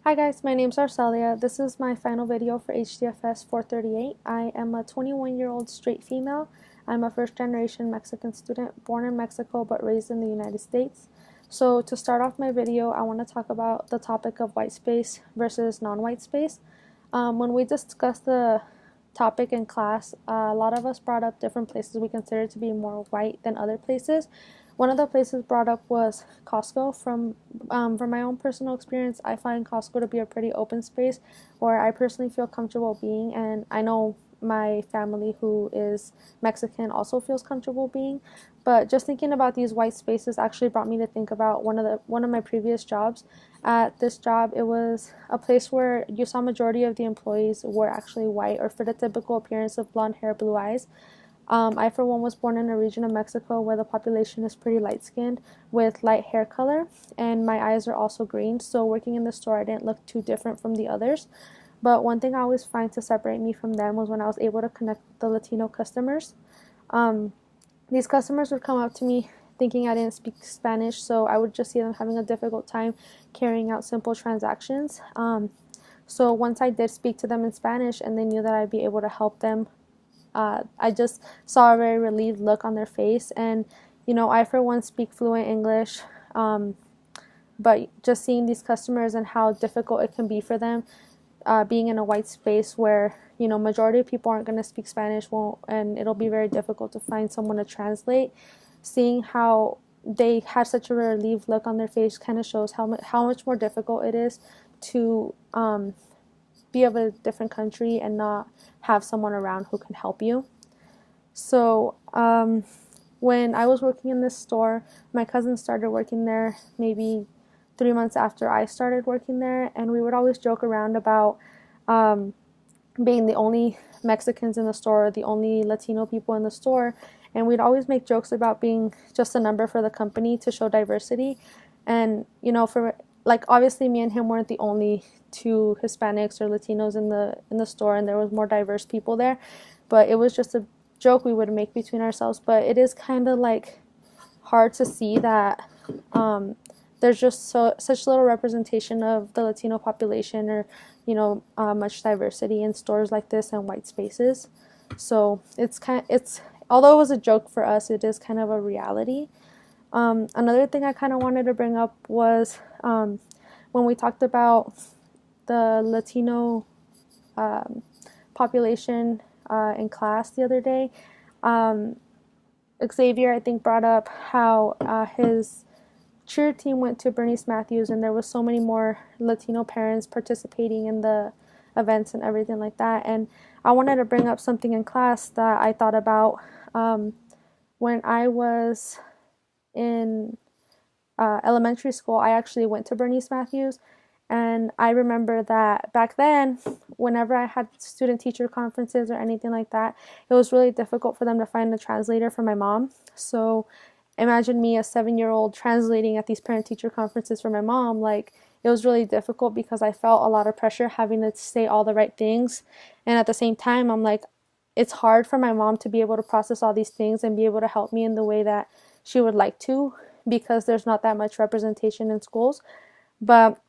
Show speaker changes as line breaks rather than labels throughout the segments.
Hi guys, my name's Arcelia. This is my final video for HDFS 438. I am a 21-year-old straight female. I'm a first-generation Mexican student born in Mexico but raised in the United States. So to start off my video, I want to talk about the topic of white space versus non-white space. When we discussed the topic in class, a lot of us brought up different places we consider to be more white than other places. One of the places brought up was Costco. From my own personal experience, I find Costco to be a pretty open space where I personally feel comfortable being, and I know my family who is Mexican also feels comfortable being. But just thinking about these white spaces actually brought me to think about one of my previous jobs. At this job, it was a place where you saw majority of the employees were actually white or fit the typical appearance of blonde hair, blue eyes. I, for one, was born in a region of Mexico where the population is pretty light skinned with light hair color, and my eyes are also green. So, working in the store, I didn't look too different from the others. But one thing I always find to separate me from them was when I was able to connect with the Latino customers. Um, these customers would come up to me thinking I didn't speak Spanish, so I would just see them having a difficult time carrying out simple transactions. So, once I did speak to them in Spanish and they knew that I'd be able to help them, I just saw a very relieved look on their face. And, I for one speak fluent English, but just seeing these customers and how difficult it can be for them, being in a white space where, majority of people aren't going to speak Spanish, and it'll be very difficult to find someone to translate. Seeing how they had such a relieved look on their face kind of shows how much more difficult it is to be of a different country and not have someone around who can help you. So, when I was working in this store, my cousin started working there maybe 3 months after I started working there, and we would always joke around about um, being the only Mexicans in the store, the only Latino people in the store, and we'd always make jokes about being just a number for the company to show diversity. And for like obviously me and him weren't the only two Hispanics or Latinos in the store, and there was more diverse people there, but it was just a joke we would make between ourselves. But it is kind of like hard to see that there's just such little representation of the Latino population, or much diversity in stores like this and white spaces. So it's although it was a joke for us, it is kind of a reality. Another thing I kind of wanted to bring up was when we talked about the Latino population in class the other day. Xavier, I think, brought up how his cheer team went to Bernice Matthews, and there was so many more Latino parents participating in the events and everything like that. And I wanted to bring up something in class that I thought about when I was in elementary school. I actually went to Bernice Matthews, and I remember that back then, whenever I had student teacher conferences or anything like that, it was really difficult for them to find a translator for my mom. So imagine me, a 7-year-old, translating at these parent teacher conferences for my mom. Like, it was really difficult because I felt a lot of pressure having to say all the right things. And at the same time, I'm like, it's hard for my mom to be able to process all these things and be able to help me in the way that she would like to, because there's not that much representation in schools. But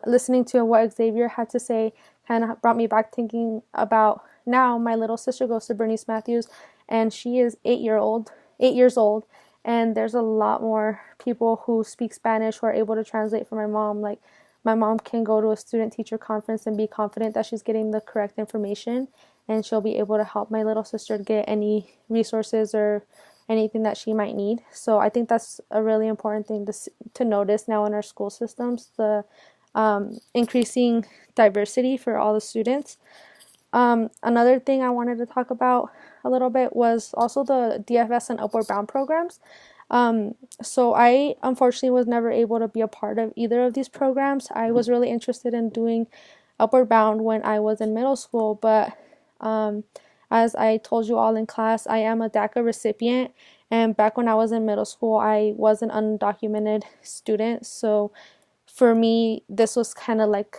listening to what Xavier had to say kind of brought me back thinking about, now my little sister goes to Bernice Matthews, and she is 8 years old, and there's a lot more people who speak Spanish who are able to translate for my mom. Like, my mom can go to a student teacher conference and be confident that she's getting the correct information, and she'll be able to help my little sister get any resources or anything that she might need. So I think that's a really important thing to notice now in our school systems, the increasing diversity for all the students. Another thing I wanted to talk about a little bit was also the DFS and Upward Bound programs. So I unfortunately was never able to be a part of either of these programs. I was really interested in doing Upward Bound when I was in middle school, but as I told you all in class, I am a DACA recipient, and back when I was in middle school, I was an undocumented student. So for me, this was kind of like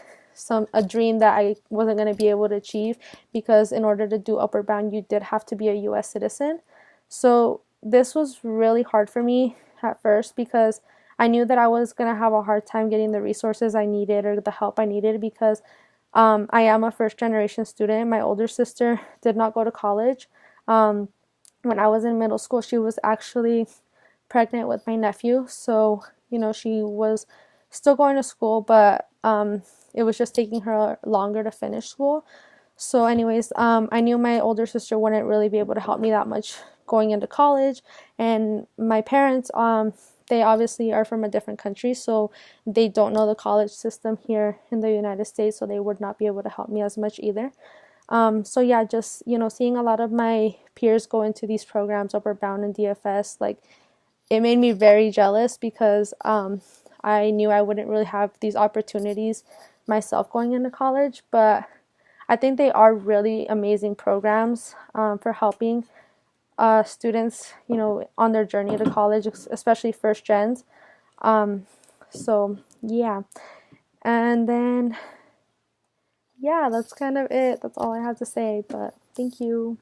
a dream that I wasn't going to be able to achieve, because in order to do Upward Bound, you did have to be a U.S. citizen. So this was really hard for me at first, because I knew that I was going to have a hard time getting the resources I needed or the help I needed because I am a first generation student. My older sister did not go to college. When I was in middle school, she was actually pregnant with my nephew. So, she was still going to school, but it was just taking her longer to finish school. So, anyways, I knew my older sister wouldn't really be able to help me that much going into college. And my parents, they obviously are from a different country, so they don't know the college system here in the United States, so they would not be able to help me as much either. So yeah, just, seeing a lot of my peers go into these programs, Upward Bound and DFS, like, it made me very jealous because I knew I wouldn't really have these opportunities myself going into college, but I think they are really amazing programs for helping students, on their journey to college, especially first gens. So yeah, and then yeah, that's kind of it. That's all I have to say, but thank you.